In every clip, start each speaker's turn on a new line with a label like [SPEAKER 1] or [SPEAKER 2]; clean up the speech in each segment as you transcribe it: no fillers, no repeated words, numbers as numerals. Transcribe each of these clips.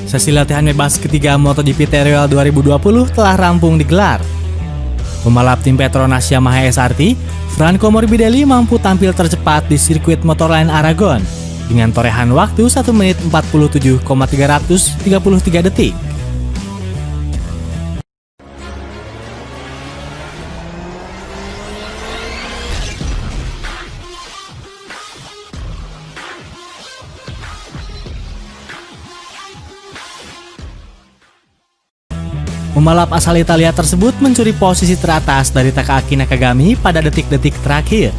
[SPEAKER 1] Sesi latihan bebas ketiga MotoGP Teruel 2020 telah rampung digelar. Pembalap tim Petronas Yamaha SRT, Franco Morbidelli mampu tampil tercepat di sirkuit Motorland Aragon dengan torehan waktu 1 menit 47,333 detik. Pembalap asal Italia tersebut mencuri posisi teratas dari Takaaki Nakagami pada detik-detik terakhir.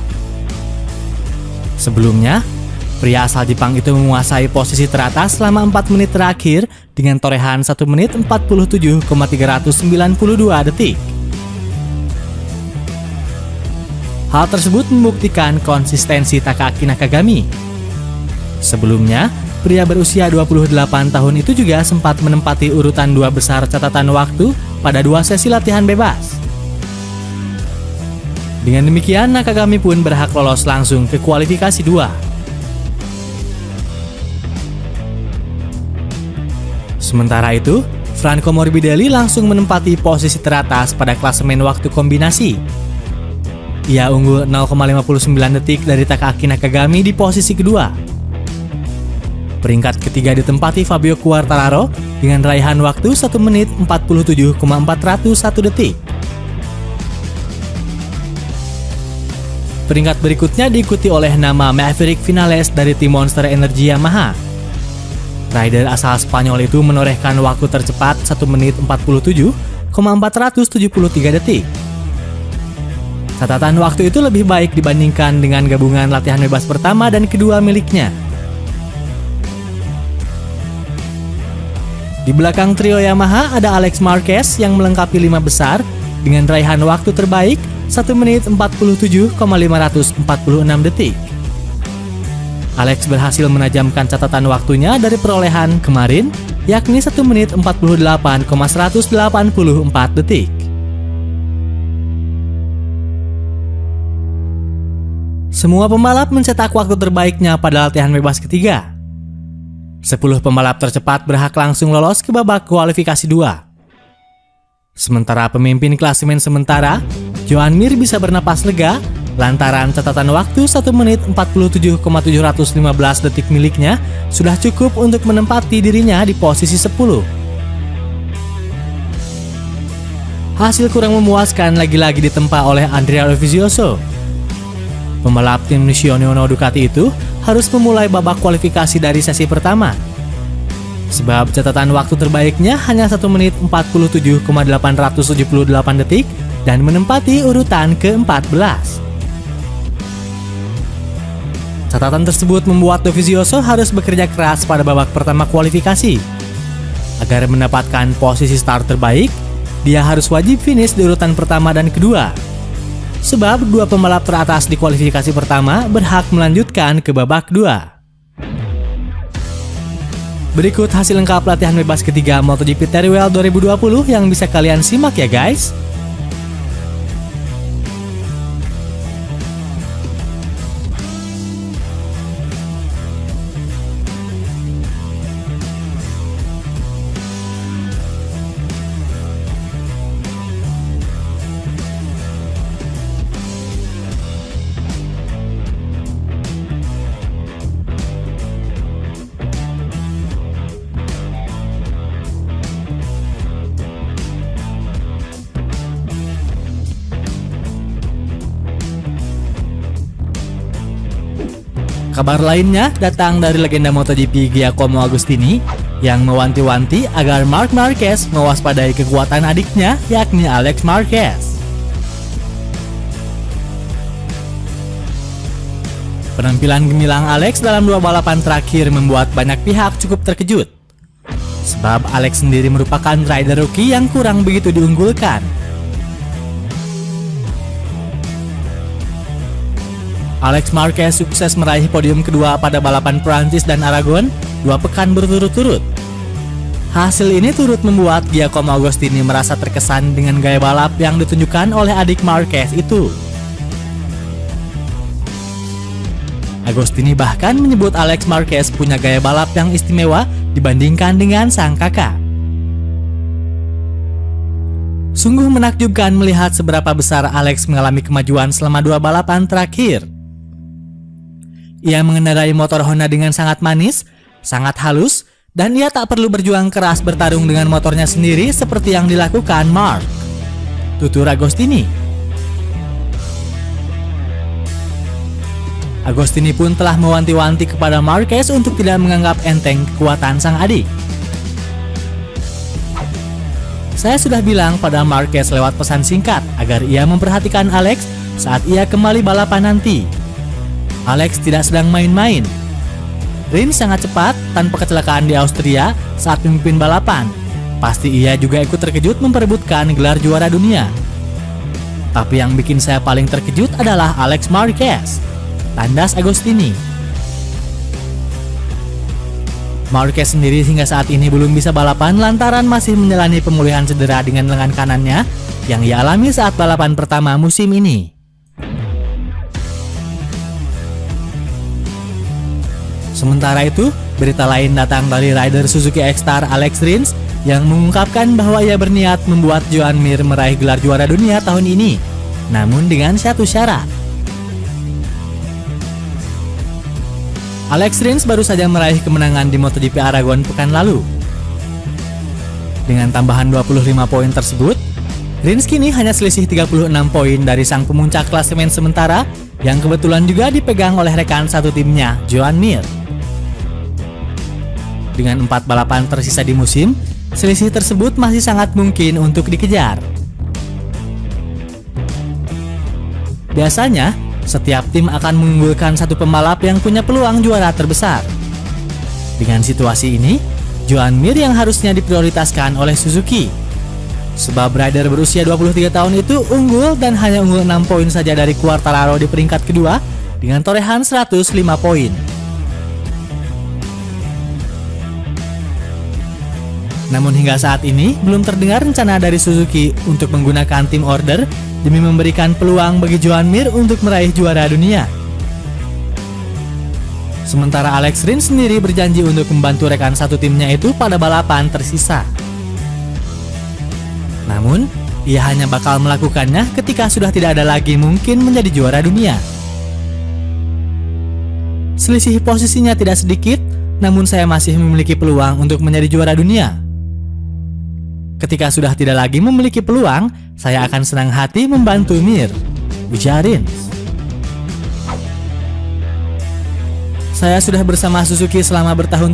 [SPEAKER 1] Sebelumnya, pria asal Jepang itu menguasai posisi teratas selama 4 menit terakhir dengan torehan 1 menit 47,392 detik. Hal tersebut membuktikan konsistensi Takaaki Nakagami. Sebelumnya, pria berusia 28 tahun itu juga sempat menempati urutan 2 besar catatan waktu pada 2 sesi latihan bebas. Dengan demikian, Nakagami pun berhak lolos langsung ke kualifikasi 2. Sementara itu, Franco Morbidelli langsung menempati posisi teratas pada klasemen waktu kombinasi. Ia unggul 0,59 detik dari Takaaki Nakagami di posisi kedua. Peringkat ketiga ditempati Fabio Quartararo dengan raihan waktu 1 menit 47,401 detik. Peringkat berikutnya diikuti oleh nama Maverick Vinales dari tim Monster Energy Yamaha. Rider asal Spanyol itu menorehkan waktu tercepat 1 menit 47,473 detik. Catatan waktu itu lebih baik dibandingkan dengan gabungan latihan bebas pertama dan kedua miliknya. Di belakang trio Yamaha ada Alex Marquez yang melengkapi 5 besar dengan raihan waktu terbaik 1 menit 47,546 detik. Alex berhasil menajamkan catatan waktunya dari perolehan kemarin, yakni 1 menit 48,184 detik. Semua pembalap mencetak waktu terbaiknya pada latihan bebas ketiga. 10 pembalap tercepat berhak langsung lolos ke babak kualifikasi 2. Sementara pemimpin klasemen sementara, Joan Mir bisa bernapas lega lantaran catatan waktu 1 menit 47,715 detik miliknya sudah cukup untuk menempati dirinya di posisi 10. Hasil kurang memuaskan lagi-lagi ditempa oleh Andrea Dovizioso. Pembalap tim Nishiono Ducati itu harus memulai babak kualifikasi dari sesi pertama. Sebab catatan waktu terbaiknya hanya 1 menit 47,878 detik dan menempati urutan ke-14. Catatan tersebut membuat Dovizioso harus bekerja keras pada babak pertama kualifikasi. Agar mendapatkan posisi start terbaik, dia harus wajib finish di urutan pertama dan kedua. Sebab 2 pembalap teratas di kualifikasi pertama berhak melanjutkan ke babak 2. Berikut hasil lengkap latihan bebas ketiga MotoGP Teruel 2020 yang bisa kalian simak ya guys. Kabar lainnya datang dari legenda MotoGP Giacomo Agostini yang mewanti-wanti agar Marc Marquez mewaspadai kekuatan adiknya yakni Alex Marquez. Penampilan gemilang Alex dalam 2 balapan terakhir membuat banyak pihak cukup terkejut. Sebab Alex sendiri merupakan rider rookie yang kurang begitu diunggulkan. Alex Marquez sukses meraih podium kedua pada balapan Prancis dan Aragon 2 pekan berturut-turut. Hasil ini turut membuat Giacomo Agostini merasa terkesan dengan gaya balap yang ditunjukkan oleh adik Marquez itu. Agostini bahkan menyebut Alex Marquez punya gaya balap yang istimewa dibandingkan dengan sang kakak. Sungguh menakjubkan melihat seberapa besar Alex mengalami kemajuan selama 2 balapan terakhir. Ia mengendarai motor Honda dengan sangat manis, sangat halus, dan ia tak perlu berjuang keras bertarung dengan motornya sendiri seperti yang dilakukan Mark. Tutur Agostini. Agostini pun telah mewanti-wanti kepada Marquez untuk tidak menganggap enteng kekuatan sang adik. Saya sudah bilang pada Marquez lewat pesan singkat agar ia memperhatikan Alex saat ia kembali balapan nanti. Alex tidak sedang main-main. Rins sangat cepat tanpa kecelakaan di Austria saat memimpin balapan. Pasti ia juga ikut terkejut memperebutkan gelar juara dunia. Tapi yang bikin saya paling terkejut adalah Alex Marquez, tandas Agostini. Marquez sendiri hingga saat ini belum bisa balapan lantaran masih menjalani pemulihan cedera dengan lengan kanannya yang ia alami saat balapan pertama musim ini. Sementara itu, berita lain datang dari rider Suzuki X-Star Alex Rins yang mengungkapkan bahwa ia berniat membuat Joan Mir meraih gelar juara dunia tahun ini, namun dengan satu syarat. Alex Rins baru saja meraih kemenangan di MotoGP Aragon pekan lalu. Dengan tambahan 25 poin tersebut, Rins kini hanya selisih 36 poin dari sang pemuncak klasemen sementara yang kebetulan juga dipegang oleh rekan satu timnya, Joan Mir. Dengan 4 balapan tersisa di musim, selisih tersebut masih sangat mungkin untuk dikejar. Biasanya, setiap tim akan mengunggulkan satu pembalap yang punya peluang juara terbesar. Dengan situasi ini, Joan Mir yang harusnya diprioritaskan oleh Suzuki. Sebab rider berusia 23 tahun itu unggul dan hanya unggul 6 poin saja dari Quartararo di peringkat kedua dengan torehan 105 poin. Namun hingga saat ini belum terdengar rencana dari Suzuki untuk menggunakan tim order demi memberikan peluang bagi Joan Mir untuk meraih juara dunia. Sementara Alex Rins sendiri berjanji untuk membantu rekan satu timnya itu pada balapan tersisa. Namun, ia hanya bakal melakukannya ketika sudah tidak ada lagi mungkin menjadi juara dunia. Selisih posisinya tidak sedikit, namun saya masih memiliki peluang untuk menjadi juara dunia. Ketika sudah tidak lagi memiliki peluang, saya akan senang hati membantu Mir, ujar Rins. Saya sudah bersama Suzuki selama bertahun-tahun.